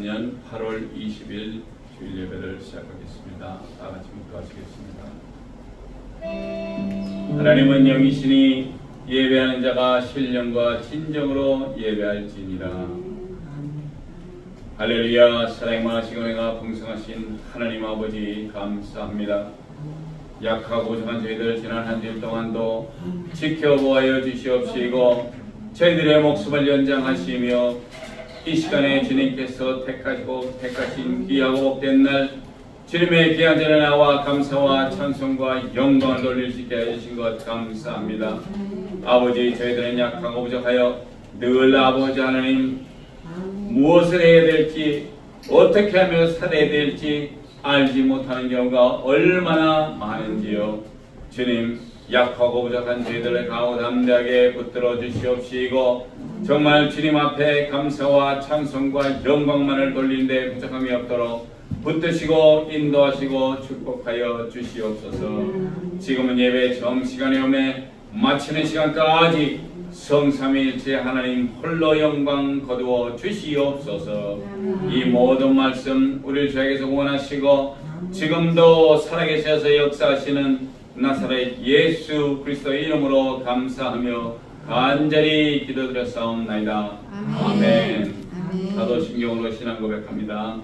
2023년 8월 20일 주일 예배를 시작하겠습니다. 다 같이 묵도하시겠습니다. 하나님은 영이시니 예배하는 자가 신령과 진정으로 예배할지니라. 할렐루야. 사랑 많으시고 은혜가 풍성하신 하나님 아버지 감사합니다. 약하고 부족한 저희들 지난 한 주일 동안도 지켜보아여 주시옵시고 저희들의 목숨을 연장하시며 이 시간에 주님께서 택하신 귀하고 복된 날 주님의 귀한 전에 나와 감사와 찬송과 영광을 돌릴 수 있게 해주신 것 감사합니다. 아버지, 저희들은 약하고 부족하여 늘 아버지 하나님 무엇을 해야 될지 어떻게 하며 살아야 될지 알지 못하는 경우가 얼마나 많은지요. 주님, 약하고 부족한 저희들의 가오 담대하게 붙들어 주시옵시고 정말 주님 앞에 감사와 찬송과 영광만을 돌린 데 부족함이 없도록 붙드시고 인도하시고 축복하여 주시옵소서. 지금은 예배 정시간에 오매 마치는 시간까지 성삼위일체 하나님 홀로 영광 거두어 주시옵소서. 이 모든 말씀 우리를 저에게서 원하시고 지금도 살아계셔서 역사하시는 나사렛 예수 그리스도의 이름으로 감사하며 간절히 기도드렸사옵나이다. 아멘. 사도신경으로 신앙 고백합니다.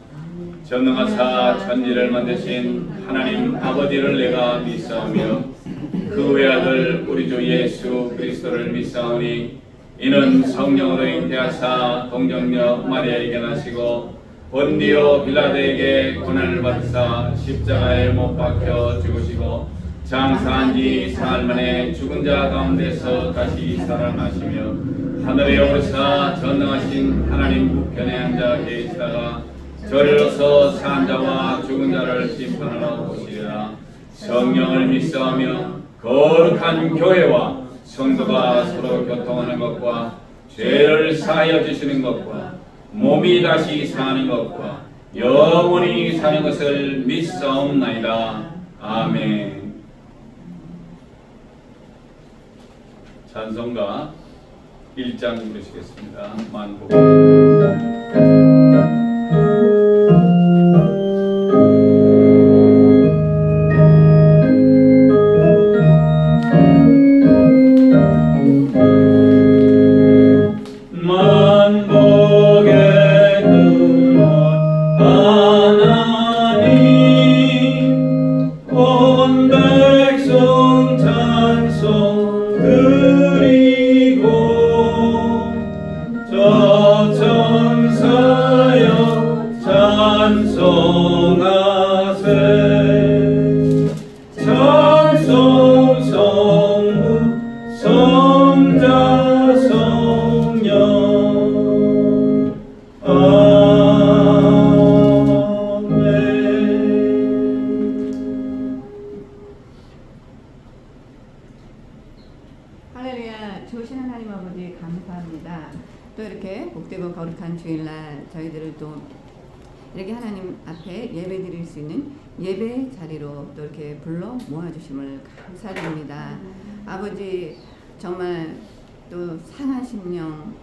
전능하사 천지를 만드신 하나님 아버지를 내가 믿사오며 그 외아들 우리 주 예수 그리스도를 믿사오니 이는 성령으로 잉태하사 동정녀 마리아에게 나시고 본디오 빌라도에게 고난을 받으사 십자가에 못 박혀 죽으시고 장사한 지 사흘 만에 죽은 자 가운데서 다시 살아나시며 하늘에 오르사 전능하신 하나님 우편에 앉아 계시다가 저리로서 산 자와 죽은 자를 심판하러 오시리라. 성령을 믿사오며 거룩한 교회와 성도가 서로 교통하는 것과 죄를 사하여 주시는 것과 몸이 다시 사는 것과 영원히 사는 것을 믿사옵나이다. 아멘. 찬송가 1장 부르시겠습니다. 만복. 할렐루야. 좋으신 하나님 아버지 감사합니다. 또 이렇게 복되고 거룩한 주일날 저희들을 또 이렇게 하나님 앞에 예배 드릴 수 있는 예배 자리로 또 이렇게 불러 모아주심을 감사드립니다. 아버지, 정말 또 상한 심령,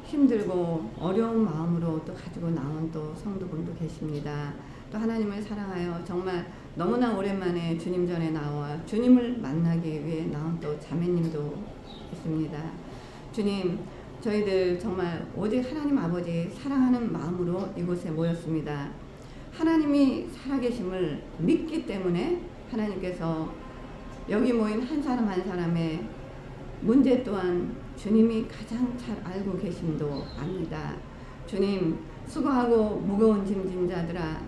힘들고 어려운 마음으로 또 가지고 나온 또 성도분도 계십니다. 또 하나님을 사랑하여 정말 너무나 오랜만에 주님 전에 나와 주님을 만나기 위해 나온 또 자매님도 있습니다. 주님, 저희들 정말 오직 하나님 아버지 사랑하는 마음으로 이곳에 모였습니다. 하나님이 살아계심을 믿기 때문에 하나님께서 여기 모인 한 사람 한 사람의 문제 또한 주님이 가장 잘 알고 계심도 압니다. 주님, 수고하고 무거운 짐진 자들아 다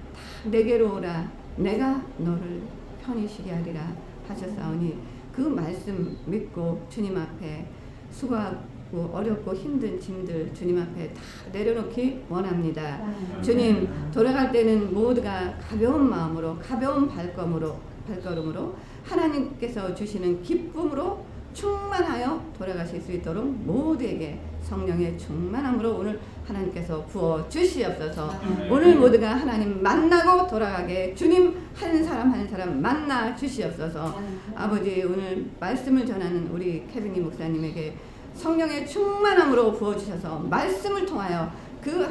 내게로 오라. 내가 너를 편히 쉬게 하리라 하셨사오니 그 말씀 믿고 주님 앞에 수고하고 어렵고 힘든 짐들 주님 앞에 다 내려놓기 원합니다. 주님, 돌아갈 때는 모두가 가벼운 마음으로 가벼운 발걸음으로 하나님께서 주시는 기쁨으로 충만하여 돌아가실 수 있도록 모두에게 성령의 충만함으로 오늘 하나님께서 부어 주시옵소서. 오늘 모두가 하나님 만나고 돌아가게 주님 한 사람 한 사람 만나 주시옵소서. 아버지, 오늘 말씀을 전하는 우리 케빈이 목사님에게 성령의 충만함으로 부어주셔서 말씀을 통하여 그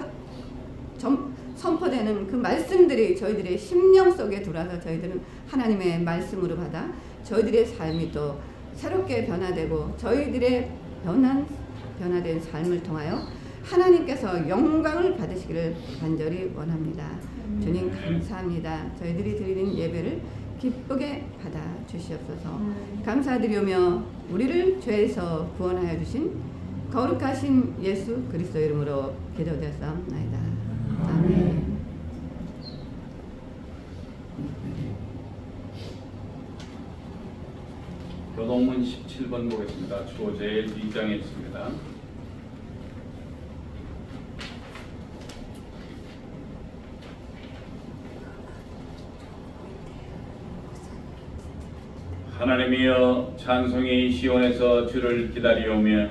선포되는 그 말씀들이 저희들의 심령 속에 들어와서 저희들은 하나님의 말씀으로 받아 저희들의 삶이 또 새롭게 변화되고 저희들의 변화된 삶을 통하여 하나님께서 영광을 받으시기를 간절히 원합니다. 주님 감사합니다. 저희들이 드리는 예배를 기쁘게 받아 주시옵소서. 감사드리며 우리를 죄에서 구원하여 주신 거룩하신 예수 그리스도 이름으로 기도드렸사옵나이다. 아멘. 교동문 17번 보겠습니다. 주어제일 2장에 있습니다. 하나님이여 찬송이 시온에서 주를 기다리오며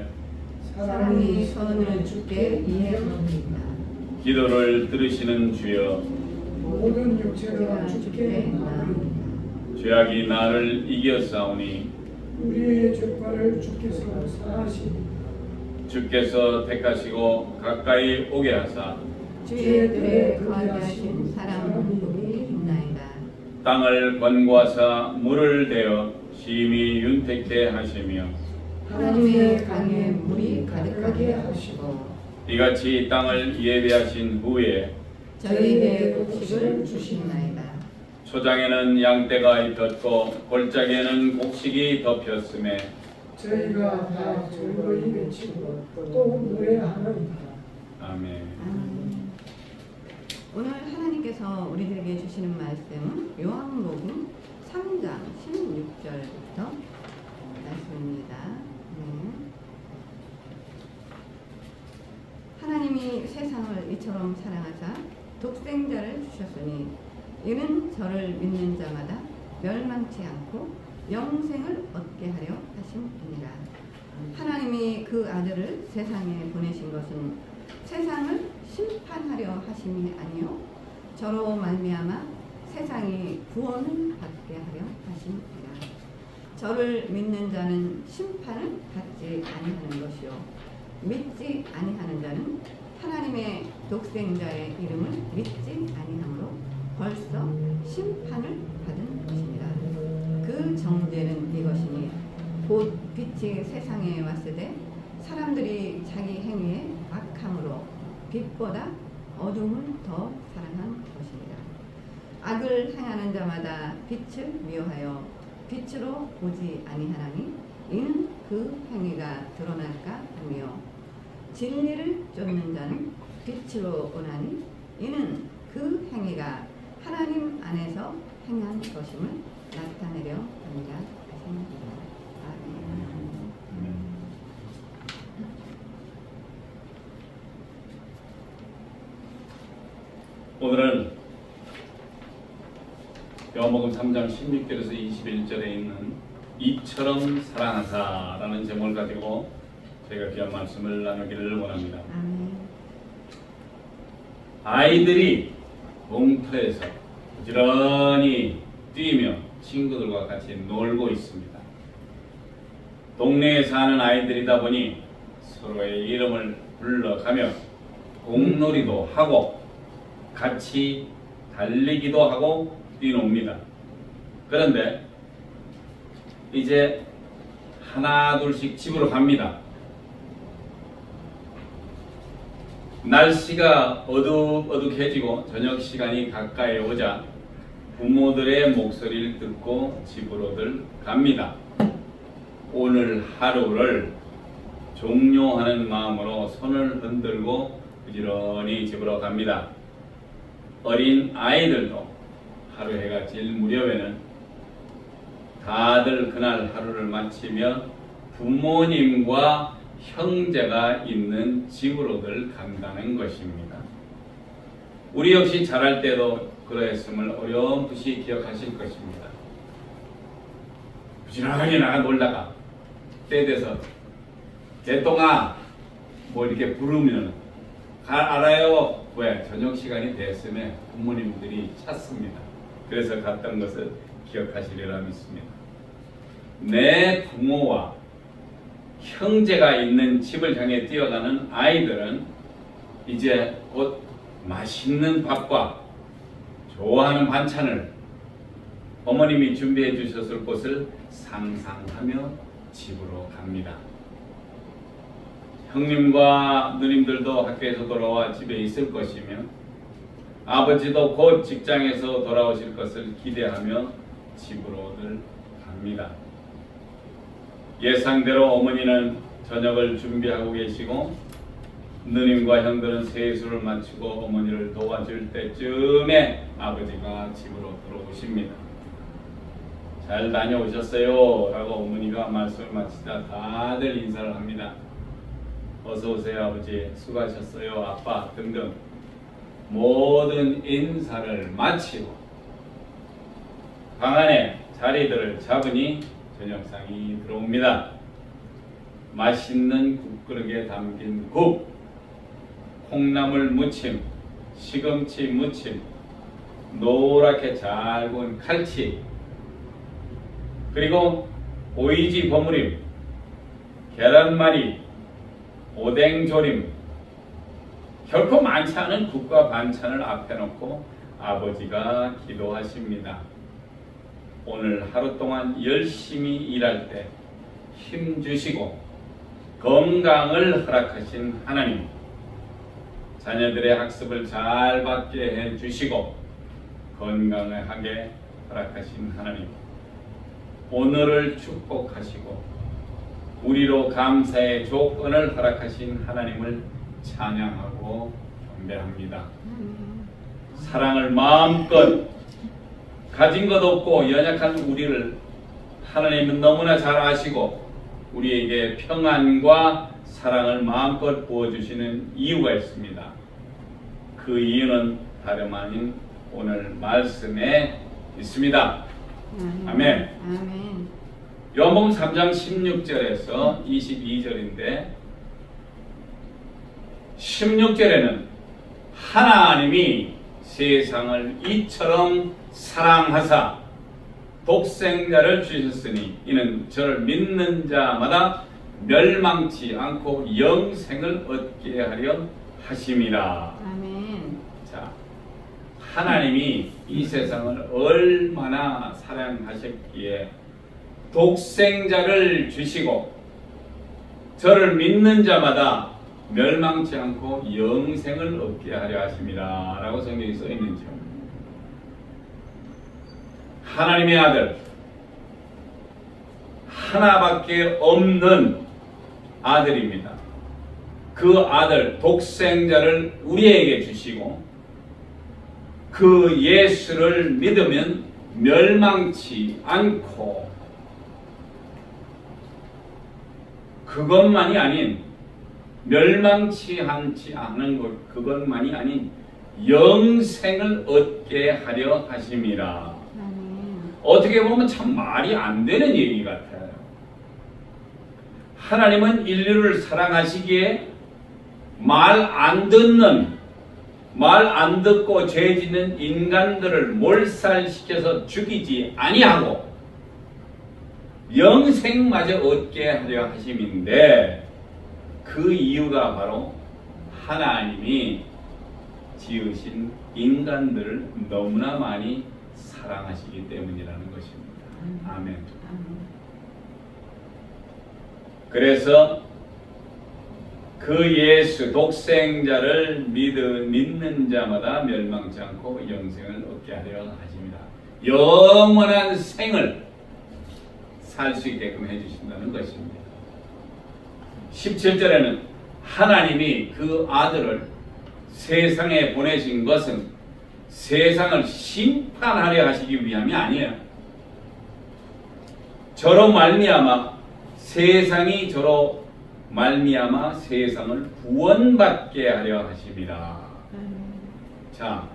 사람이 손을 주께 이해합니다. 기도를 들으시는 주여 모든 육체가 주께 나옵니다. 죄악이 나를 이겼사오니 우리의 죄과를 주께서 사하시니 주께서 택하시고 가까이 오게 하사 주의 뜰에 거하게 하신 사람은 복이 있나이다. 땅을 권고하사 물을 대어 심히 윤택케 하시며 하나님의 강에 물이 가득하게 하시고 이같이 땅을 예배하신 후에 저희에게 곡식을 주시나이다. 초장에는 양떼가 입혔고 골짜기에는 곡식이 덮였음에 저희가 다 즐거이 외치고 또 노래하나이다. 아멘. 오늘 하나님께서 우리들에게 주시는 말씀은 요한복음 3장 16절부터 말씀입니다. 하나님이 세상을 이처럼 사랑하사 독생자를 주셨으니 이는 저를 믿는 자마다 멸망치 않고 영생을 얻게 하려 하심이니라. 하나님이 그 아들을 세상에 보내신 것은 세상을 심판하려 하심이 아니요 저로 말미암아 세상이 구원을 받게 하려 하심이라. 저를 믿는 자는 심판을 받지 아니하는 것이요 믿지 아니하는 자는 하나님의 독생자의 이름을 믿지 아니하므로 벌써 심판을 받은 것이니라. 그 정죄는 이것이니 곧 빛이 세상에 왔을 때 사람들이 자기 행위에 악함으로 빛보다 어둠을 더 사랑한 것이니라. 악을 행하는 자마다 빛을 미워하여 빛으로 오지 아니하나니 이는 그 행위가 드러날까 하며 진리를 쫓는 자는 빛으로 오나니 이는 그 행위가 하나님 안에서 행한 것임을 나타내려 합니다. 아멘. 오늘은 요한복음 3장 16절에서 21절에 있는 이처럼 사랑하사라는 제목을 가지고 저희가 귀한 말씀을 나누기를 원합니다. 아이들이 공터에서 부지런히 뛰며 친구들과 같이 놀고 있습니다. 동네에 사는 아이들이다 보니 서로의 이름을 불러가며 공놀이도 하고 같이 달리기도 하고 뛰놉니다. 그런데 이제 하나 둘씩 집으로 갑니다. 날씨가 어둑어둑해지고 저녁 시간이 가까이 오자 부모들의 목소리를 듣고 집으로들 갑니다. 오늘 하루를 종료하는 마음으로 손을 흔들고 부지런히 집으로 갑니다. 어린 아이들도 하루 해가 질 무렵에는 다들 그날 하루를 마치며 부모님과 형제가 있는 집으로들 간다는 것입니다. 우리 역시 자랄 때도 그러했음을 어렴풋이 기억하실 것입니다. 부지런하게 나가 놀다가 때 돼서 개똥아 뭐 이렇게 부르면 알아요. 왜? 저녁 시간이 됐음에 부모님들이 찾습니다. 그래서 갔던 것을 기억하시리라 믿습니다. 내 부모와 형제가 있는 집을 향해 뛰어가는 아이들은 이제 곧 맛있는 밥과 좋아하는 반찬을 어머님이 준비해 주셨을 것을 상상하며 집으로 갑니다. 형님과 누님들도 학교에서 돌아와 집에 있을 것이며 아버지도 곧 직장에서 돌아오실 것을 기대하며 집으로들 갑니다. 예상대로 어머니는 저녁을 준비하고 계시고 누님과 형들은 세수를 마치고 어머니를 도와줄 때쯤에 아버지가 집으로 들어오십니다. 잘 다녀오셨어요? 라고 어머니가 말씀을 마치자 다들 인사를 합니다. 어서 오세요 아버지, 수고하셨어요 아빠 등등 모든 인사를 마치고 방 안에 자리들을 잡으니 저녁상이 들어옵니다. 맛있는 국그릇에 담긴 국, 콩나물 무침, 시금치 무침, 노랗게 잘 구운 칼치, 그리고 오이지 버무림, 계란말이, 오뎅조림, 결코 많지 않은 국과 반찬을 앞에 놓고 아버지가 기도하십니다. 오늘 하루 동안 열심히 일할 때 힘주시고 건강을 허락하신 하나님, 자녀들의 학습을 잘 받게 해주시고 건강을 하게 허락하신 하나님, 오늘을 축복하시고 우리로 감사의 조건을 허락하신 하나님을 찬양하고 경배합니다. 사랑을 마음껏 가진 것 없고 연약한 우리를 하나님은 너무나 잘 아시고 우리에게 평안과 사랑을 마음껏 부어주시는 이유가 있습니다. 그 이유는 다름 아닌 오늘 말씀에 있습니다. 아멘. 아멘. 요한복음 3장 16절에서 22절인데 16절에는 하나님이 세상을 이처럼 사랑하사 독생자를 주셨으니 이는 저를 믿는 자마다 멸망치 않고 영생을 얻게 하려 하심이라. 아멘. 자, 하나님이 이 세상을 얼마나 사랑하셨기에 독생자를 주시고 저를 믿는 자마다 멸망치 않고 영생을 얻게 하려 하심이라 라고 성경에 써 있는지요. 하나님의 아들, 하나밖에 없는 아들입니다. 그 아들 독생자를 우리에게 주시고 그 예수를 믿으면 멸망치 않고 그것만이 아닌 멸망치 않은 것 그것만이 아닌 영생을 얻게 하려 하심이라. 어떻게 보면 참 말이 안 되는 얘기 같아요. 하나님은 인류를 사랑하시기에 말 안 듣고 죄 짓는 인간들을 몰살시켜서 죽이지 아니하고 영생마저 얻게 하려 하심인데 그 이유가 바로 하나님이 지으신 인간들을 너무나 많이 사랑하시기 때문이라는 것입니다. 아멘. 그래서 그 예수 독생자를 믿는 자마다 멸망치 않고 영생을 얻게 하려 하십니다. 영원한 생을 살 수 있게끔 해주신다는 것입니다. 17절에는 하나님이 그 아들을 세상에 보내신 것은 세상을 심판하려 하시기 위함이 아니에요. 저로 말미암아 세상이 저로 말미암아 세상을 구원받게 하려 하심이라. 자,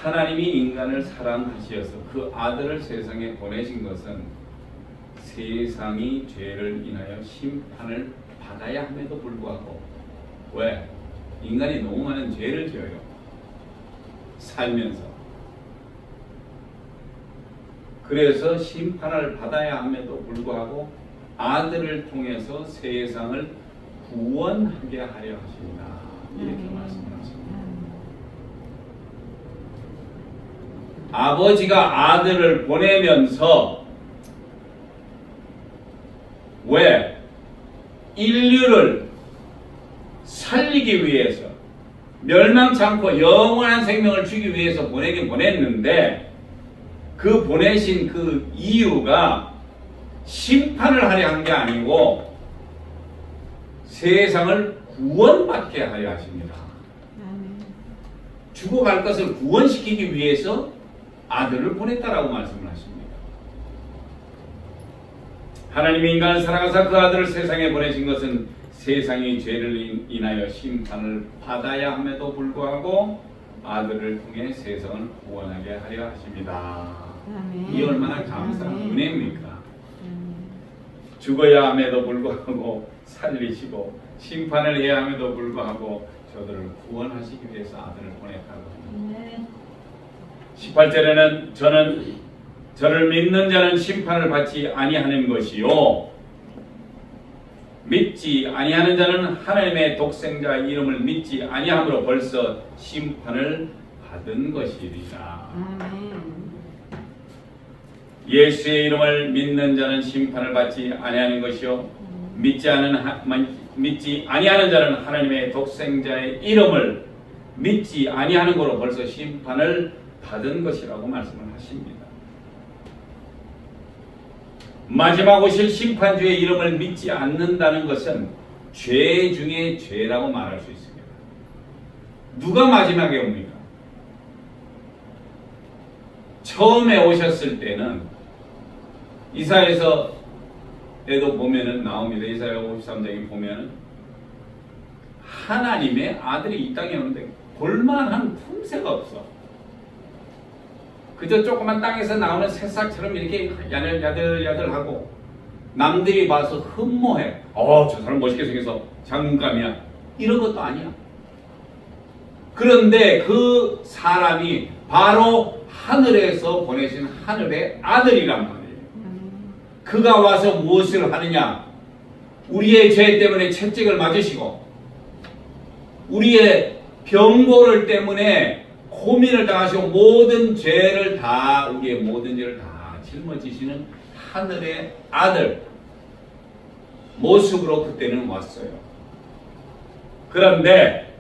하나님이 인간을 사랑하시어서 그 아들을 세상에 보내신 것은 세상이 죄를 인하여 심판을 받아야 함에도 불구하고 왜? 인간이 너무 많은 죄를 지어요. 살면서. 그래서 심판을 받아야 함에도 불구하고 아들을 통해서 세상을 구원하게 하려 하십니다. 이렇게 말씀하십니다. 아버지가 아들을 보내면서 왜? 인류를 살리기 위해서, 멸망치 않고 영원한 생명을 주기 위해서 보내긴 보냈는데, 그 보내신 그 이유가 심판을 하려 한 게 아니고 세상을 구원받게 하려 하십니다. 죽어갈 것을 구원시키기 위해서 아들을 보냈다라고 말씀을 하십니다. 하나님이 인간을 사랑하사 그 아들을 세상에 보내신 것은 세상이 죄를 인하여 심판을 받아야 함에도 불구하고 아들을 통해 세상을 구원하게 하려 하십니다. 아멘. 이 얼마나 감사한 아멘. 은혜입니까? 죽어야 함에도 불구하고 살리시고 심판을 해야 함에도 불구하고 저들을 구원하시기 위해서 아들을 보냈다고 합니다. 18절에는 저를 믿는 자는 심판을 받지 아니하는 것이요 믿지 아니하는 자는 하나님의 독생자 이름을 믿지 아니함으로 벌써 심판을 받은 것이리라. 예수의 이름을 믿는 자는 심판을 받지 아니하는 것이요 믿지 아니하는 자는 하나님의 독생자의 이름을 믿지 아니하는 거로 벌써 심판을 받은 것이라고 말씀을 하십니다. 마지막 오실 심판주의 이름을 믿지 않는다는 것은 죄 중에 죄라고 말할 수 있습니다. 누가 마지막에 옵니까? 처음에 오셨을 때는 이사야에도 보면은 나옵니다. 이사야 53장에 보면은 하나님의 아들이 이 땅에 오는데 볼만한 품새가 없어. 그저 조그만 땅에서 나오는 새싹처럼 이렇게 야들야들하고 남들이 봐서 흠모해. 저 사람 멋있게 생겨서 장군감이야. 이런 것도 아니야. 그런데 그 사람이 바로 하늘에서 보내신 하늘의 아들이란 말이에요. 그가 와서 무엇을 하느냐? 우리의 죄 때문에 채찍을 맞으시고 우리의 병고를 때문에 고민을 당하시고 모든 죄를 다 우리의 모든 죄를 다 짊어지시는 하늘의 아들 모습으로 그때는 왔어요. 그런데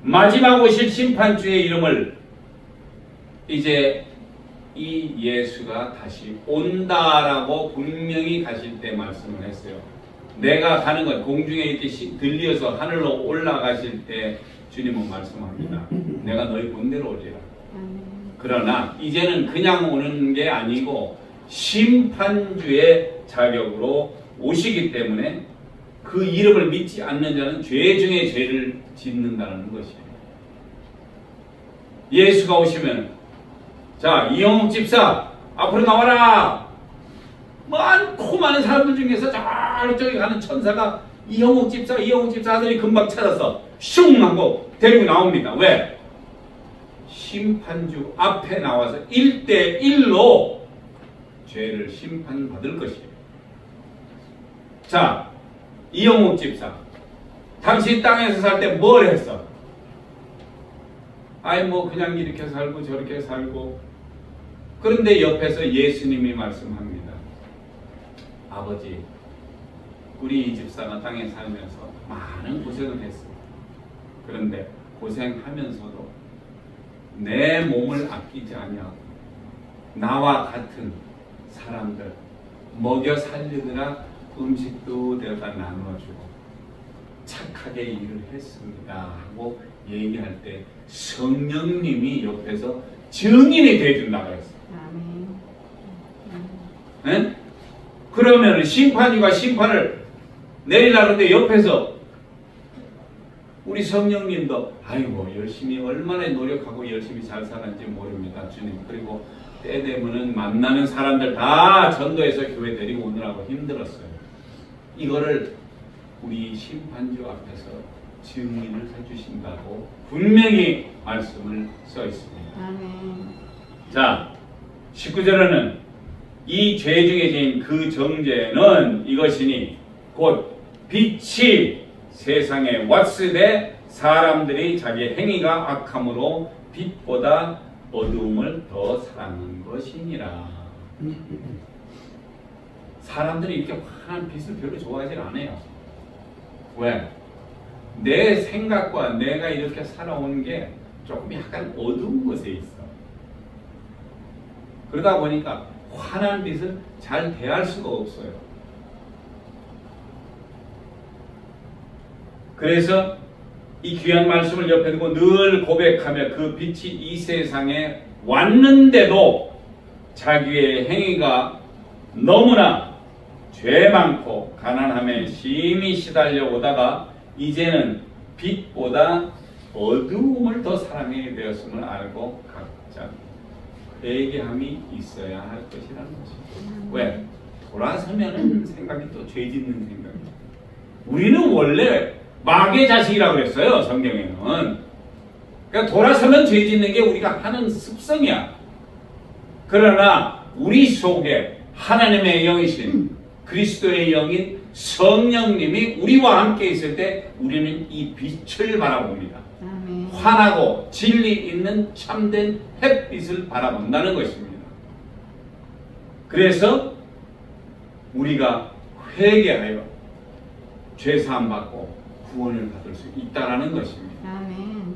마지막 오실 심판주의 이름을 이제 이 예수가 다시 온다라고 분명히 가실 때 말씀을 했어요. 내가 가는 것 공중에 이렇게 들려서 하늘로 올라가실 때 주님은 말씀합니다. 내가 너희 본대로 오리라. 그러나 이제는 그냥 오는 게 아니고 심판주의 자격으로 오시기 때문에 그 이름을 믿지 않는 자는 죄 중에 죄를 짓는다는 것이에요. 예수가 오시면 자, 이영욱 집사 앞으로 나와라. 많고 많은 사람들 중에서 저쪽에 가는 천사가 이영욱 집사 하더니 금방 찾아서 슝 하고 데리고 나옵니다. 왜? 심판주 앞에 나와서 1대1로 죄를 심판받을 것이에요. 자, 이영욱 집사, 당신 땅에서 살 때 뭘 했어? 그냥 이렇게 살고 저렇게 살고. 그런데 옆에서 예수님이 말씀합니다. 아버지, 우리 이 집사가 땅에 살면서 많은 고생을 했어. 그런데 고생하면서도 내 몸을 아끼지 아니하고 나와 같은 사람들 먹여 살리느라 음식도 내가 나누어주고 착하게 일을 했습니다 하고 얘기할 때 성령님이 옆에서 증인이 되어준다고 했어요. 네? 그러면 심판주가 심판을 내리라는데 옆에서 우리 성령님도 열심히 얼마나 노력하고 열심히 잘 살았는지 모릅니다. 주님. 그리고 때 되면은 만나는 사람들 다 전도해서 교회 데리고 오느라고 힘들었어요. 이거를 우리 심판주 앞에서 증인을 해주신다고 분명히 말씀을 써 있습니다. 자, 19절에는 이 죄 중에 지은 그 정죄는 이것이니 곧 빛이 세상에 왔으되 사람들이 자기 행위가 악함으로 빛보다 어두움을 더 사랑한 것이니라. 사람들이 이렇게 환한 빛을 별로 좋아하지 않아요. 왜? 내 생각과 내가 이렇게 살아온 게 조금 약간 어두운 곳에 있어. 그러다 보니까 환한 빛을 잘 대할 수가 없어요. 그래서 이 귀한 말씀을 옆에 두고 늘 고백하며 그 빛이 이 세상에 왔는데도 자기의 행위가 너무나 죄 많고 가난함에 심히 시달려 오다가 이제는 빛보다 어두움을 더 사랑하게 되었음을 알고 각자 회개함이 있어야 할 것이라는 것이죠. 왜? 돌아서면 생각이 또 죄 짓는 생각이죠. 우리는 원래 마귀의 자식이라고 그랬어요. 성경에는. 그러니까 돌아서면 죄 짓는 게 우리가 하는 습성이야. 그러나 우리 속에 하나님의 영이신 그리스도의 영인 성령님이 우리와 함께 있을 때 우리는 이 빛을 바라봅니다. 환하고 진리 있는 참된 햇빛을 바라본다는 것입니다. 그래서 우리가 회개하여 죄사함 받고 구원을 받을 수 있다라는 것입니다. 아멘.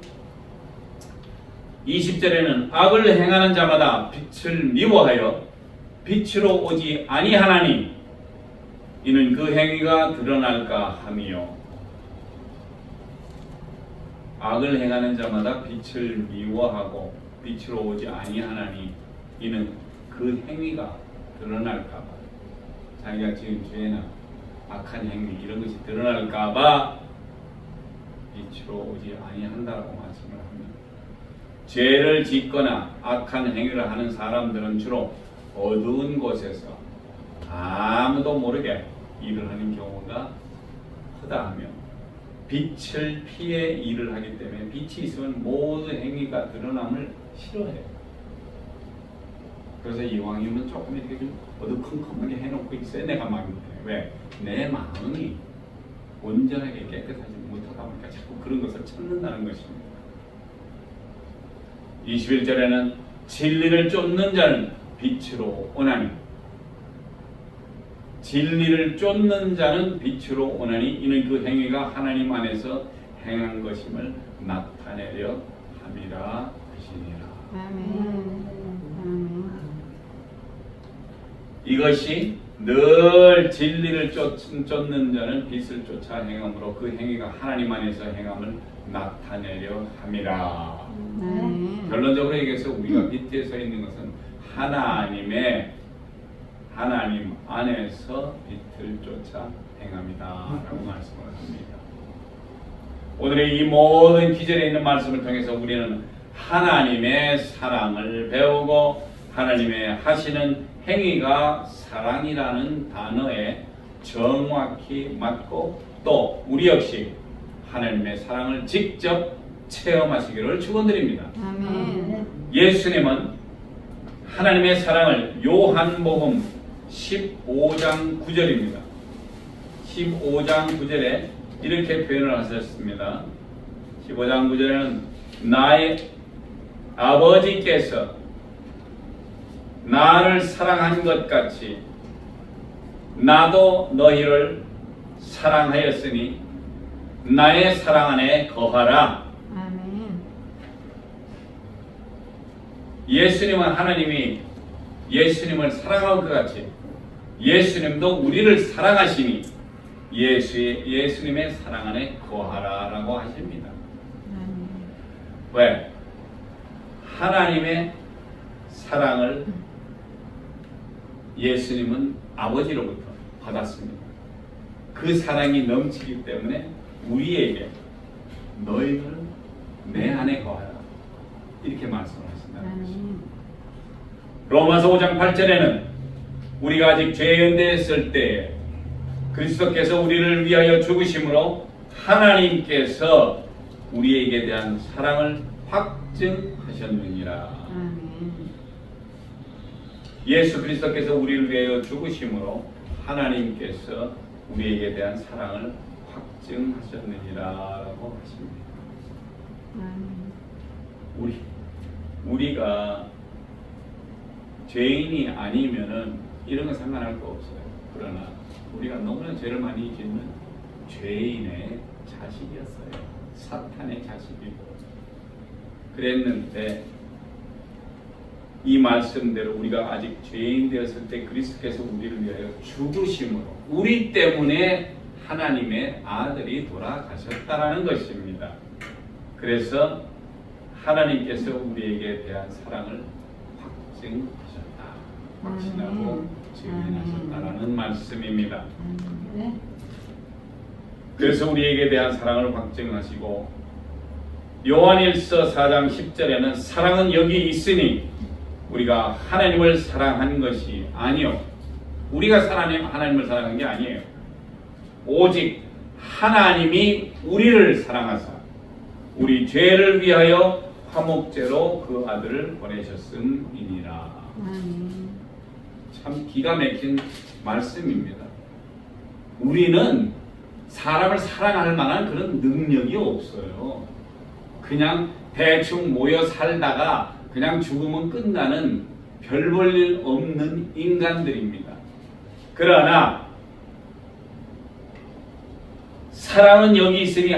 20절에는 악을 행하는 자마다 빛을 미워하여 빛으로 오지 아니하나니 이는 그 행위가 드러날까 함이요. 악을 행하는 자마다 빛을 미워하고 빛으로 오지 아니하나니 이는 그 행위가 드러날까 봐. 자기가 지은 죄나 악한 행위 이런 것이 드러날까 봐 빛으로 오지 아니한다라고 말씀을 합니다. 죄를 짓거나 악한 행위를 하는 사람들은 주로 어두운 곳에서 아무도 모르게 일을 하는 경우가 크다하며 빛을 피해 일을 하기 때문에 빛이 있으면 모든 행위가 드러남을 싫어해요. 그래서 이왕이면 조금 이렇게 좀 어두컴컴하게 해놓고 있어야 내가 마음이 돼요. 왜? 내 마음이 온전하게 깨끗하지 못하다 보니까 자꾸 그런 것을 찾는다는 것입니다. 21절에는 진리를 쫓는 자는 빛으로 오나니 진리를 쫓는 자는 빛으로 오나니 이는 그 행위가 하나님 안에서 행한 것임을 나타내려 함이라 하시니라. 아멘. 아멘. 이것이 늘 진리를 쫓는 자는 빛을 쫓아 행함으로 그 행위가 하나님 안에서 행함을 나타내려 함이라. 아멘. 결론적으로 얘기해서 우리가 빛에 서 있는 것은 하나님 안에서 빛을 쫓아 행함이다 라고 말씀을 합니다. 오늘의 이 모든 기절에 있는 말씀을 통해서 우리는 하나님의 사랑을 배우고 하나님의 하시는 행위가 사랑이라는 단어에 정확히 맞고 또 우리 역시 하나님의 사랑을 직접 체험하시기를 축원드립니다. 아멘. 예수님은 하나님의 사랑을 요한복음 15장 9절입니다. 15장 9절에 이렇게 표현을 하셨습니다. 15장 9절에는 나의 아버지께서 나를 사랑한 것 같이 나도 너희를 사랑하였으니 나의 사랑 안에 거하라. 아멘. 예수님은 하나님이 예수님을 사랑한 것 같이 예수님도 우리를 사랑하시니 예수님의 사랑 안에 거하라라고 하십니다. 아멘. 왜? 하나님의 사랑을 예수님은 아버지로부터 받았습니다. 그 사랑이 넘치기 때문에 우리에게 너희들은 내 안에 거하라 이렇게 말씀하신다는 것입니다. 로마서 5장 8절에는 우리가 아직 죄에 연대했을 때에 그리스도께서 우리를 위하여 죽으심으로 하나님께서 우리에게 대한 사랑을 확증하셨느니라. 예수 그리스도께서 우리를 위하여 죽으심으로 하나님께서 우리에게 대한 사랑을 확증하셨느니라 라고 하십니다. 우리가 죄인이 아니면은 이런 건 상관할 거 없어요. 그러나 우리가 너무나 죄를 많이 짓는 죄인의 자식이었어요. 사탄의 자식이고 그랬는데 이 말씀대로 우리가 아직 죄인 되었을 때 그리스도께서 우리를 위하여 죽으심으로 우리 때문에 하나님의 아들이 돌아가셨다라는 것입니다. 그래서 하나님께서 우리에게 대한 사랑을 확증하셨다. 확신하고 증인하셨다라는 말씀입니다. 그래서 우리에게 대한 사랑을 확증하시고 요한일서 4장 10절에는 사랑은 여기 있으니 우리가 하나님을 사랑한 것이 아니요 우리가 하나님을 사랑한 게 아니에요. 오직 하나님이 우리를 사랑하사 우리 죄를 위하여 화목제로 그 아들을 보내셨음이니라. 참 기가 막힌 말씀입니다. 우리는 사람을 사랑할 만한 그런 능력이 없어요. 그냥 대충 모여 살다가 그냥 죽으면 끝나는 별 볼 일 없는 인간들입니다. 그러나 사랑은 여기 있으니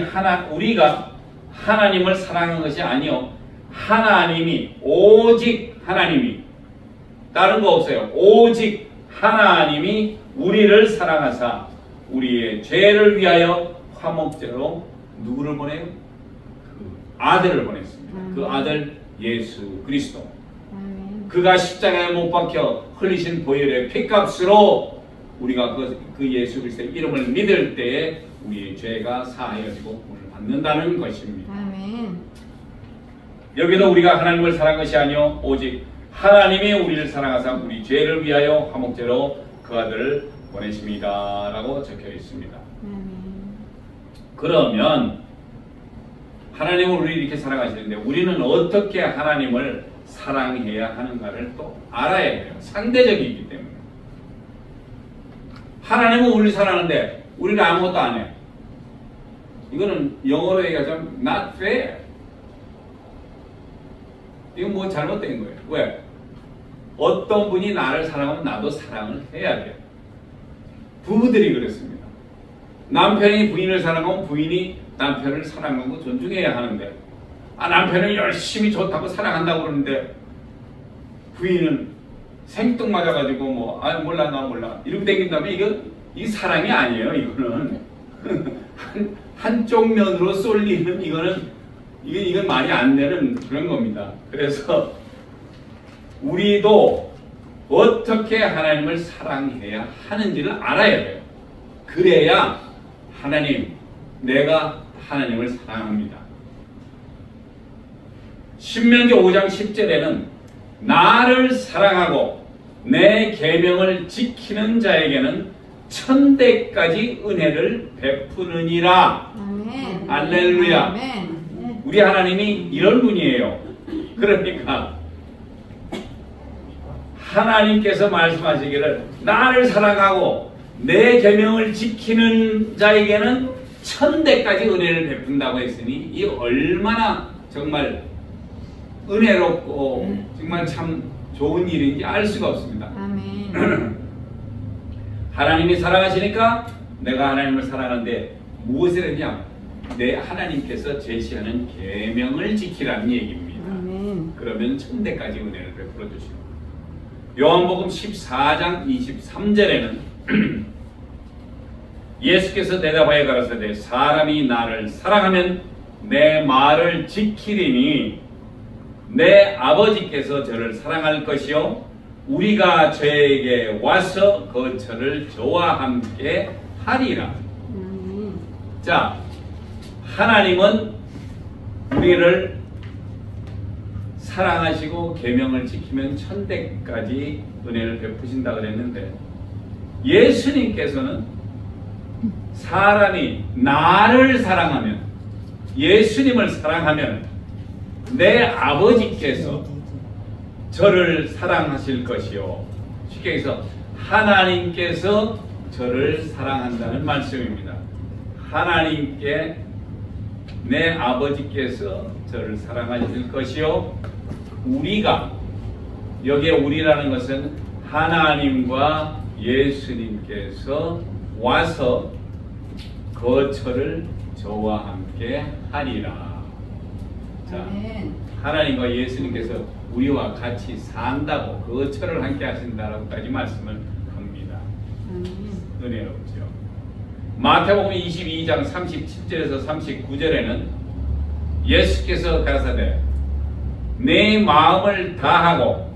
우리가 하나님을 사랑한 것이 아니요 하나님이 오직 하나님이 다른 거 없어요. 오직 하나님이 우리를 사랑하사 우리의 죄를 위하여 화목제로 누구를 보내요? 그 아들을 보냈습니다. 그 아들 예수 그리스도. 그가 십자가에 못 박혀 흘리신 보혈의 피값으로 우리가 그 예수 그리스도의 이름을 믿을 때에 우리의 죄가 사하여지고 구원을 받는다는 것입니다. 아멘. 여기도 우리가 하나님을 사랑한 것이 아니요 오직 하나님이 우리를 사랑하사 우리 죄를 위하여 화목제로 그 아들을 보내십니다 라고 적혀 있습니다. 그러면 하나님은 우리를 이렇게 사랑하시는데 우리는 어떻게 하나님을 사랑해야 하는가를 또 알아야 돼요. 상대적이기 때문에. 하나님은 우리를 사랑하는데 우리는 아무것도 안 해요. 이거는 영어로 얘기하자면 not fair. 이건 뭐 잘못된 거예요. 왜? 어떤 분이 나를 사랑하면 나도 사랑을 해야 돼요. 부부들이 그렇습니다. 남편이 부인을 사랑하면 부인이 남편을 사랑하고 존중해야 하는데 남편은 열심히 좋다고 사랑한다고 그러는데 부인은 생뚱맞아가지고 몰라 나 몰라 이러고 댕긴다면 이게 사랑이 아니에요. 이거는 한쪽 면으로 쏠리는 이건 말이 안 되는 그런 겁니다. 그래서 우리도 어떻게 하나님을 사랑해야 하는지를 알아야 돼요. 그래야 내가 하나님을 사랑합니다. 신명기 5장 10절에는 나를 사랑하고 내 계명을 지키는 자에게는 천대까지 은혜를 베푸느니라. 아멘. 할렐루야. 아멘. 우리 하나님이 이런 분이에요. 그러니까 하나님께서 말씀하시기를 나를 사랑하고 내 계명을 지키는 자에게는 천대까지 은혜를 베푼다고 했으니 이 얼마나 정말 은혜롭고 정말 참 좋은 일인지 알 수가 없습니다. 아멘. 하나님이 사랑하시니까 내가 하나님을 사랑하는데 무엇을 했냐? 내 하나님께서 제시하는 계명을 지키라는 얘기입니다. 아멘. 그러면 천대까지 은혜를 베풀어 주시고 요한복음 14장 23절에는 예수께서 대답하여 가라사대 사람이 나를 사랑하면 내 말을 지키리니 내 아버지께서 저를 사랑할 것이요 우리가 저에게 와서 그 저를 저와 함께 하리라. 자, 하나님은 우리를 사랑하시고 계명을 지키면 천대까지 은혜를 베푸신다 그랬는데 예수님께서는 사람이 나를 사랑하면 예수님을 사랑하면 내 아버지께서 저를 사랑하실 것이요. 쉽게 해서 하나님께서 저를 사랑한다는 말씀입니다. 하나님께 내 아버지께서 저를 사랑하실 것이요 우리가 여기에 우리라는 것은 하나님과 예수님께서 와서 거처를 저와 함께 하리라. 자, 아멘. 하나님과 예수님께서 우리와 같이 산다고 거처를 함께 하신다라고까지 말씀을 합니다. 아멘. 은혜롭죠. 마태복음 22장 37절에서 39절에는 예수께서 가라사대 내 마음을 다하고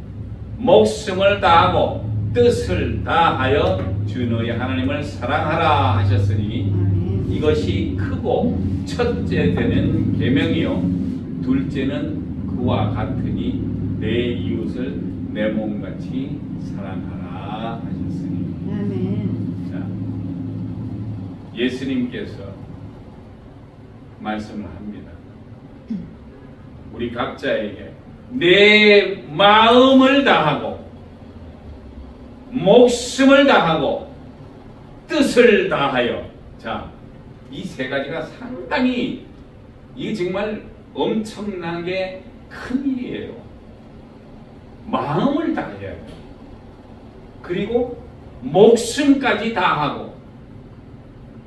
목숨을 다하고 뜻을 다하여 주 너희 하나님을 사랑하라 하셨으니 아멘. 이것이 크고 첫째 되는 계명이요 둘째는 그와 같으니 내 이웃을 내 몸같이 사랑하라 하셨으니. 아멘. 자, 예수님께서 말씀을 합니다. 우리 각자에게 내 마음을 다하고 목숨을 다하고 뜻을 다하여. 자, 이 세 가지가 상당히 이게 정말 엄청나게 큰 일이에요. 마음을 다해야 돼요. 그리고 목숨까지 다하고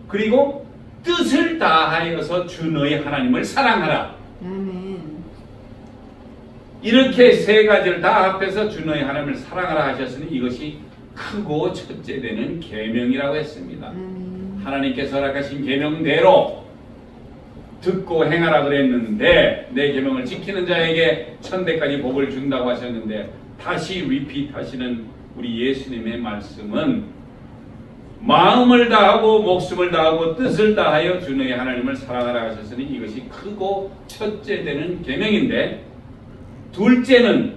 그리고 뜻을 다하여서 주 너희 하나님을 사랑하라. 아멘. 이렇게 세 가지를 다 합해서 주 너희 하나님을 사랑하라 하셨으니 이것이 크고 첫째 되는 계명이라고 했습니다. 아멘. 하나님께서 허락하신 계명대로 듣고 행하라 그랬는데 내 계명을 지키는 자에게 천대까지 복을 준다고 하셨는데 다시 리피트 하시는 우리 예수님의 말씀은 마음을 다하고 목숨을 다하고 뜻을 다하여 주 너희 하나님을 사랑하라 하셨으니 이것이 크고 첫째 되는 계명인데 둘째는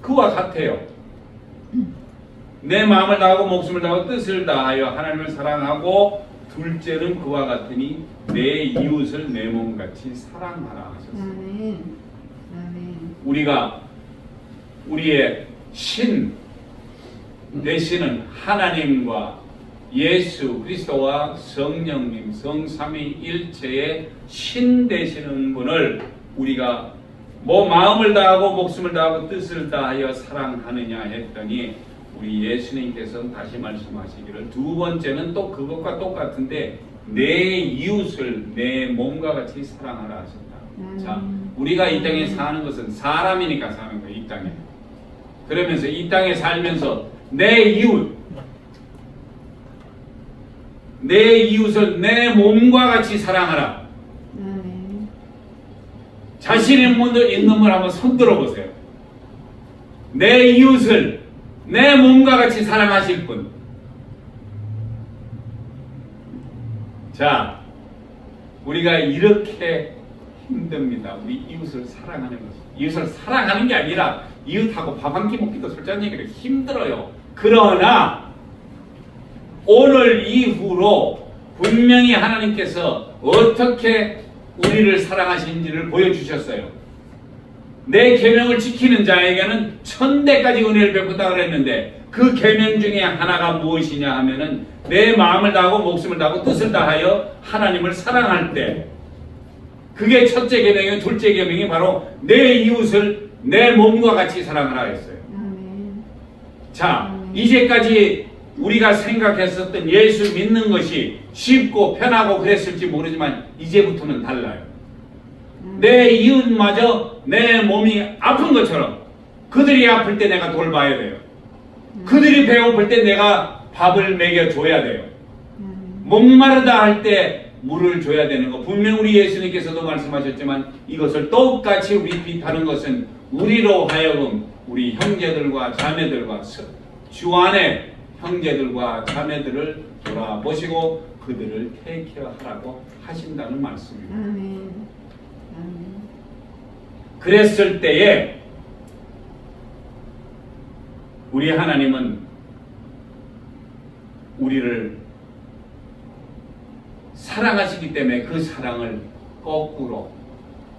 그와 같아요. 내 마음을 다하고 목숨을 다하고 뜻을 다하여 하나님을 사랑하고 둘째는 그와 같으니 내 이웃을 내 몸같이 사랑하라 하셨습니다. 아멘. 아멘. 우리가 우리의 신 되시는 하나님과 예수 그리스도와 성령님 성삼위일체의 신 되시는 분을 우리가 뭐 마음을 다하고 목숨을 다하고 뜻을 다하여 사랑하느냐 했더니 우리 예수님께서는 다시 말씀하시기를 두 번째는 또 그것과 똑같은데 내 이웃을 내 몸과 같이 사랑하라 하셨다. 자, 우리가 이 땅에 사는 것은 사람이니까 사는 거예요. 이 땅에. 그러면서 이 땅에 살면서 내 이웃을 내 몸과 같이 사랑하라. 아멘. 자신의 있는 분 한번 손들어 보세요. 내 이웃을 내 몸과 같이 사랑하실 분. 자, 우리가 이렇게 힘듭니다. 우리 이웃을 사랑하는 것이. 이웃을 사랑하는 게 아니라 이웃하고 밥 한 끼 먹기도 솔직히 힘들어요. 그러나 오늘 이후로 분명히 하나님께서 어떻게 우리를 사랑하시는지를 보여주셨어요. 내 계명을 지키는 자에게는 천대까지 은혜를 베푼다 그랬는데 그 계명 중에 하나가 무엇이냐 하면은 내 마음을 다하고 목숨을 다하고 뜻을 다하여 하나님을 사랑할 때 그게 첫째 계명이고 둘째 계명이 바로 내 이웃을 내 몸과 같이 사랑하라 했어요. 아멘. 자, 이제까지 우리가 생각했었던 예수 믿는 것이 쉽고 편하고 그랬을지 모르지만 이제부터는 달라요. 내 이웃마저 내 몸이 아픈 것처럼 그들이 아플 때 내가 돌봐야 돼요. 그들이 배고플 때 내가 밥을 먹여줘야 돼요. 목마르다 할 때 물을 줘야 되는 거. 분명 우리 예수님께서도 말씀하셨지만 이것을 똑같이 리핏하는 것은 우리로 하여금 우리 형제들과 자매들과 주 안에 형제들과 자매들을 돌아보시고 그들을 테이크하라고 하신다는 말씀입니다. 아멘. 아멘. 그랬을 때에 우리 하나님은 우리를 사랑하시기 때문에 그 사랑을 거꾸로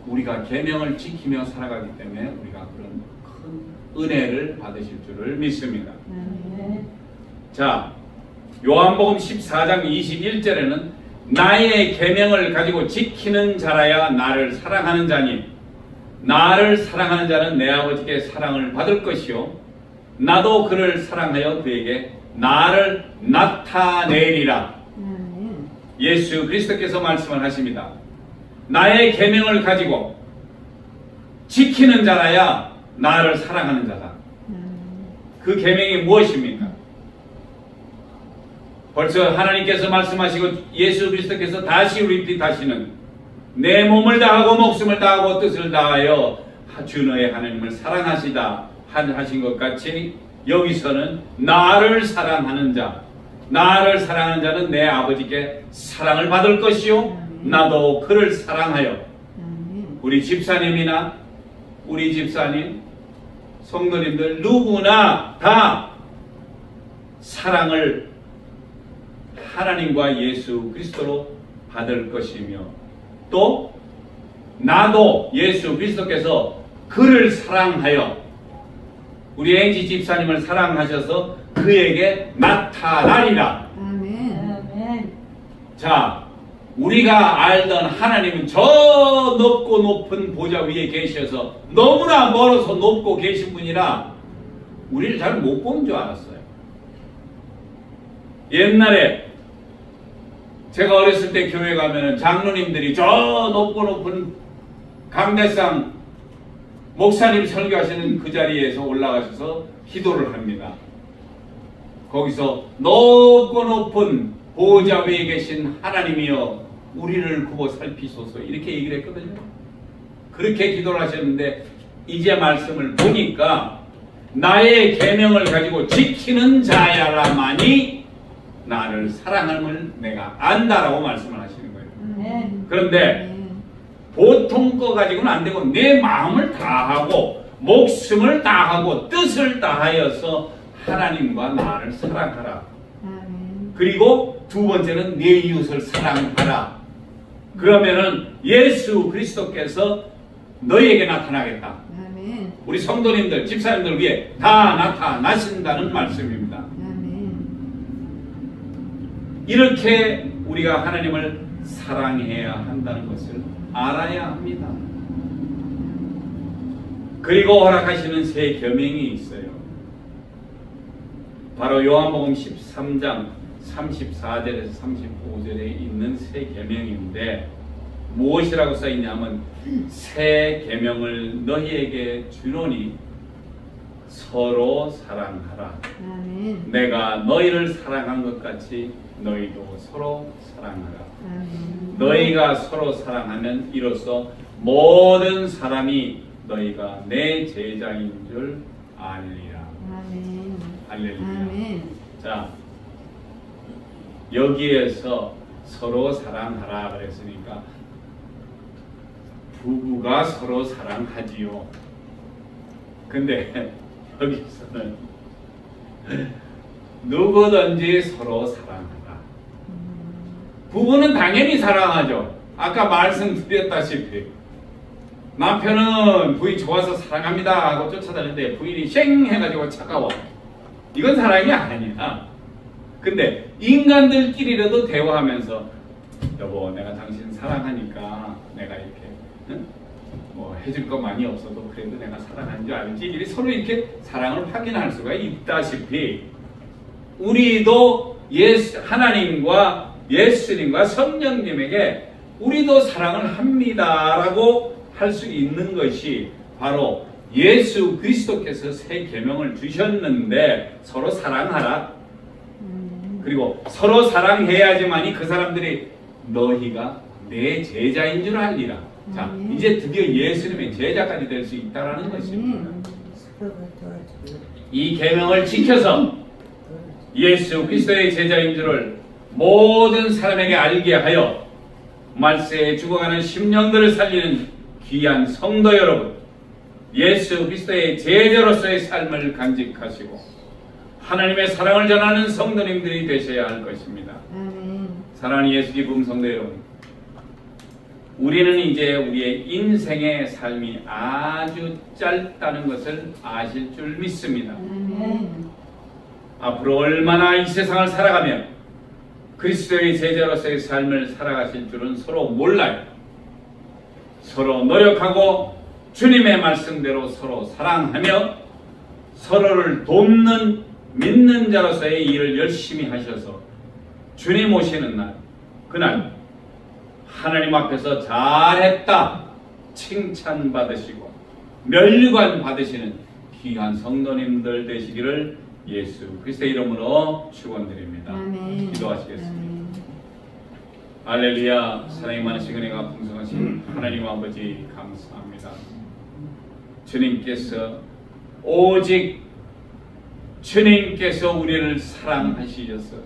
우리가 계명을 지키며 살아가기 때문에 우리가 그런 큰 은혜를 받으실 줄을 믿습니다. 자, 요한복음 14장 21절에는 나의 계명을 가지고 지키는 자라야 나를 사랑하는 자니 나를 사랑하는 자는 내 아버지께 사랑을 받을 것이요 나도 그를 사랑하여 그에게 나를 나타내리라. 예수 그리스도께서 말씀을 하십니다. 나의 계명을 가지고 지키는 자라야 나를 사랑하는 자다. 그 계명이 무엇입니까? 벌써 하나님께서 말씀하시고 예수 그리스도께서 다시 리핏하시는 내 몸을 다하고 목숨을 다하고 뜻을 다하여 주 너의 하나님을 사랑하시다 하신 것 같이 여기서는 나를 사랑하는 자, 나를 사랑하는 자는 내 아버지께 사랑을 받을 것이요 나도 그를 사랑하여. 우리 집사님이나 우리 집사님, 성도님들 누구나 다 사랑을 하나님과 예수 그리스도로 받을 것이며 또 나도 예수 그리스도께서 그를 사랑하여 우리 앵지 집사님을 사랑하셔서 그에게 나타나리라. 아멘. 자, 우리가 알던 하나님은 저 높고 높은 보좌 위에 계셔서 너무나 멀어서 높고 계신 분이라 우리를 잘 못 본 줄 알았어요. 옛날에 제가 어렸을 때 교회 가면은 장로님들이 저 높고 높은 강대상 목사님 설교하시는 그 자리에서 올라가셔서 기도를 합니다. 거기서 높고 높은 보호자 위에 계신 하나님이여 우리를 구워 살피소서 이렇게 얘기를 했거든요. 그렇게 기도를 하셨는데 이제 말씀을 보니까 나의 계명을 가지고 지키는 자야라만이 나를 사랑함을 내가 안다라고 말씀을 하시는 거예요. 그런데 보통 거 가지고는 안 되고 내 마음을 다하고 목숨을 다하고 뜻을 다하여서 하나님과 나를 사랑하라. 그리고 두 번째는 내 이웃을 사랑하라. 그러면은 예수 그리스도께서 너희에게 나타나겠다. 우리 성도님들, 집사님들 위해 다 나타나신다는 말씀입니다. 이렇게 우리가 하나님을 사랑해야 한다는 것을 알아야 합니다. 그리고 허락하시는 새 계명이 있어요. 바로 요한복음 13장 34절에서 35절에 있는 새 계명인데 무엇이라고 써있냐면 새 계명을 너희에게 주노니 서로 사랑하라. 내가 너희를 사랑한 것 같이 너희도 서로 사랑하라. 너희가 서로 사랑하면 이로써 모든 사람이 너희가 내 제자인 줄 알리라. 할렐루야. 자, 여기에서 서로 사랑하라 그랬으니까 부부가 서로 사랑하지요. 근데 여기서는 누구든지 서로 사랑하라. 부부는 당연히 사랑하죠. 아까 말씀드렸다시피 남편은 부인 좋아서 사랑합니다 하고 쫓아다니는데 부인이 쉥 해가지고 차가워. 이건 사랑이 아니야. 근데 인간들끼리라도 대화하면서 여보 내가 당신 사랑하니까 내가 이렇게 뭐 해줄 거 많이 없어도 그래도 내가 사랑하는 줄 알지. 이렇게 서로 이렇게 사랑을 확인할 수가 있다시피 우리도 하나님과 예수님과 성령님에게 우리도 사랑을 합니다라고 할 수 있는 것이 바로 예수 그리스도께서 새 계명을 주셨는데 서로 사랑하라. 그리고 서로 사랑해야지만이 그 사람들이 너희가 내 제자인 줄 알리라. 자, 이제 드디어 예수님의 제자까지 될 수 있다라는 것입니다. 이 계명을 지켜서 예수 그리스도의 제자인 줄을 모든 사람에게 알게 하여 말세에 죽어가는 심령들을 살리는 귀한 성도 여러분, 예수 그리스도의 제자로서의 삶을 간직하시고 하나님의 사랑을 전하는 성도님들이 되셔야 할 것입니다. 사랑하는 예수 기쁨 성도 여러분, 우리는 이제 우리의 인생의 삶이 아주 짧다는 것을 아실 줄 믿습니다. 앞으로 얼마나 이 세상을 살아가며 그리스도의 제자로서의 삶을 살아가실 줄은 서로 몰라요. 서로 노력하고 주님의 말씀대로 서로 사랑하며 서로를 돕는 믿는 자로서의 일을 열심히 하셔서 주님 오시는 날, 그날 하나님 앞에서 잘했다 칭찬받으시고 면류관 받으시는 귀한 성도님들 되시기를 예수 그리스도의 이름으로 축원드립니다. 아멘. 기도하시겠습니다. 아멘. 할렐루야. 사랑이 많으신 은혜가 풍성하신 하나님 아버지 감사합니다. 주님께서 오직 주님께서 우리를 사랑하시셔서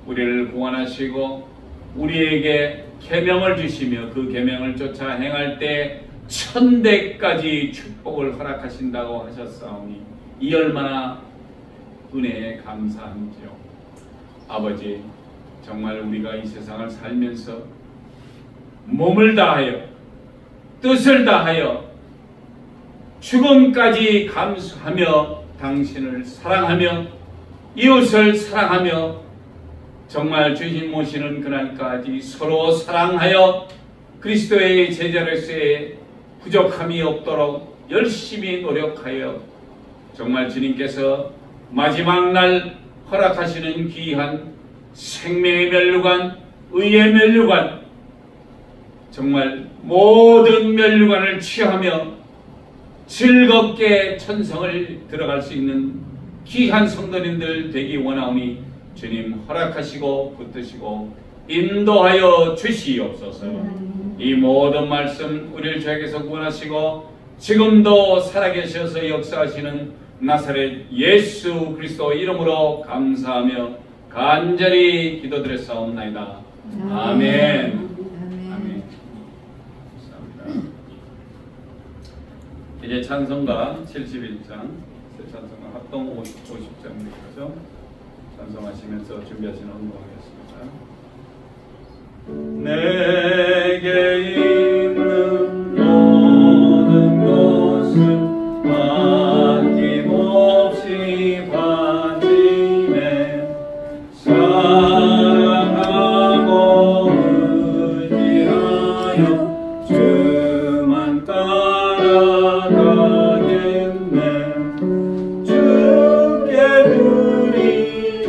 우리를 구원하시고 우리에게 계명을 주시며 그 계명을 쫓아 행할 때 천대까지 축복을 허락하신다고 하셨사오니 이 얼마나 은혜에 감사한지요. 아버지, 정말 우리가 이 세상을 살면서 몸을 다하여 뜻을 다하여 죽음까지 감수하며 당신을 사랑하며 이웃을 사랑하며 정말 주님 모시는 그날까지 서로 사랑하여 그리스도의 제자로서의 부족함이 없도록 열심히 노력하여 정말 주님께서 마지막 날 허락하시는 귀한 생명의 면류관, 의의 면류관, 정말 모든 면류관을 취하며 즐겁게 천성을 들어갈 수 있는 귀한 성도님들 되기 원하오니 주님 허락하시고 붙드시고 인도하여 주시옵소서. 이 모든 말씀 우리를 저에게서 구원하시고 지금도 살아계셔서 역사하시는 나사렛 예수 그리스도 이름으로 감사하며 간절히 기도드렸사옵나이다. 아멘. 아멘. 감사합니다. 이제 찬송가 71장, 찬송가 합동 50장부터 찬송하시면서 준비하시는 운동하겠습니다. 내게 있는 모든 것을 아낌없이 바치네 사랑하고 의지하여 주만 따라가겠네 주께 드리네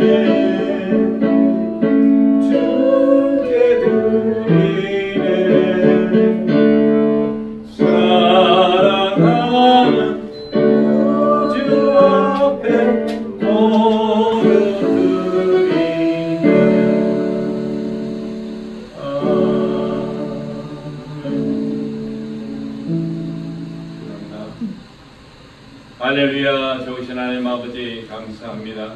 주께 드리네 사랑하는 우주 앞에 모두 드리네 할렐루야. 좋으신 하나님 아버지 감사합니다.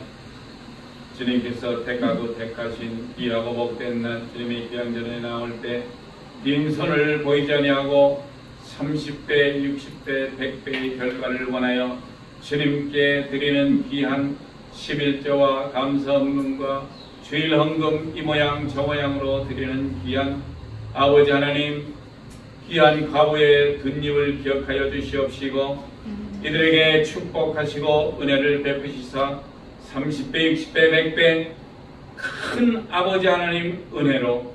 주님께서 택하고 택하신 일하고 복된 날 주님의 귀향전에 나올 때 빙선을 보이지 아니하고 30배, 60배, 100배의 결과를 원하여 주님께 드리는 귀한 11조와 감사헌금과 주일헌금 이 모양 저 모양으로 드리는 귀한 아버지 하나님, 귀한 과부의 뒷입을 기억하여 주시옵시고 이들에게 축복하시고 은혜를 베푸시사 30배, 60배, 100배 큰 아버지 하나님 은혜로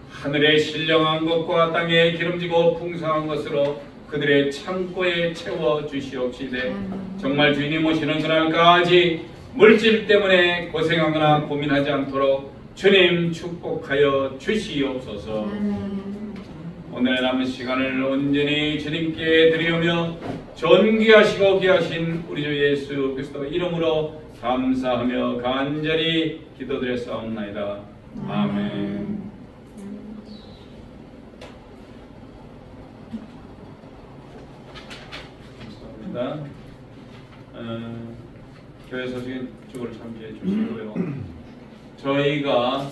하늘의 신령한 것과 땅에 기름지고 풍성한 것으로 그들의 창고에 채워 주시옵시되 정말 주님 오시는 그날까지 물질 때문에 고생하거나 고민하지 않도록 주님 축복하여 주시옵소서. 오늘 남은 시간을 온전히 주님께 드리오며 존귀하시고 귀하신 우리 주 예수 그리스도 이름으로 감사하며 간절히 기도드렸사옵나이다. 아멘. 감사합니다. 교회 소식 쪽으로 참여해 주시고요. 저희가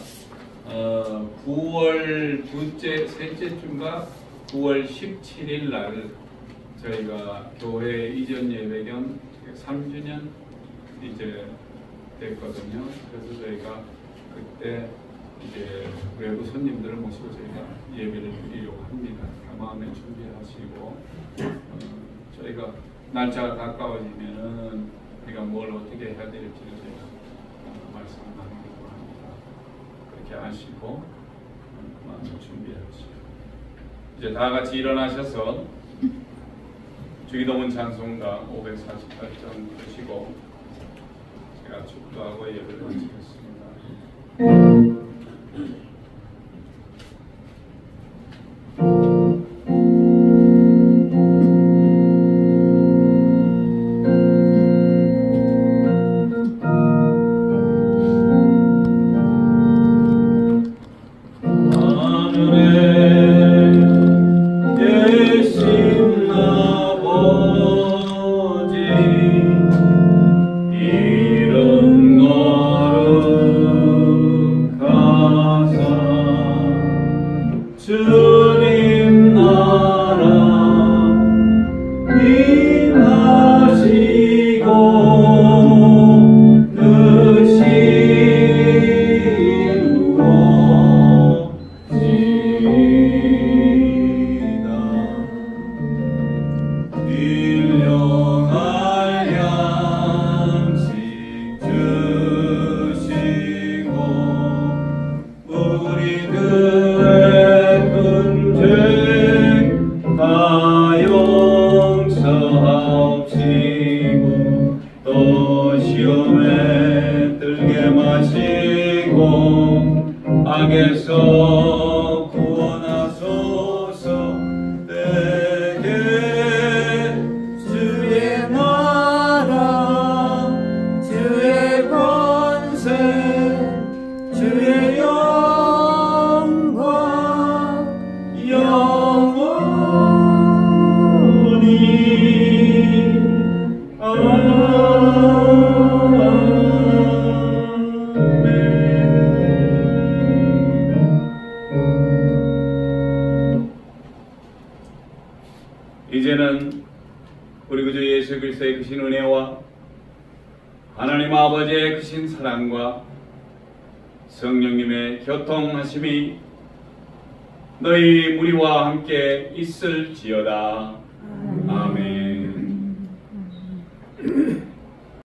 9월 셋째 주인가 9월 17일 날 저희가 교회 이전 예배 겸 3주년 이제 됐거든요. 그래서 저희가 그때 이제 외부 손님들을 모시고 저희가 예배를 드리려고 합니다. 마음에 준비하시고 저희가 날짜가 가까워지면은 우리가 뭘 어떻게 해야 될지를 제가 말씀을 나누려고 합니다. 그렇게 아시고 마음을 준비하시고 이제 다 같이 일어나셔서 주기도문 찬송가 548장 드시고 제가 축도하고 예배를 마치겠습니다. 주님 나라 임하시고 드시옵시다. 일용할 양식 주시고 우리들의 분쟁 다 용서하옵시고 또 시험에 들게 마시고 악에서 구원하소서. 내게 주의 나라 주의 권세 주의 영광 영원히 아멘. 이제는 우리 구주 예수 그리스도의 크신 은혜와 하나님 아버지의 크신 사랑과 성령님의 교통하심이 너희 무리와 함께 있을지어다. 아멘.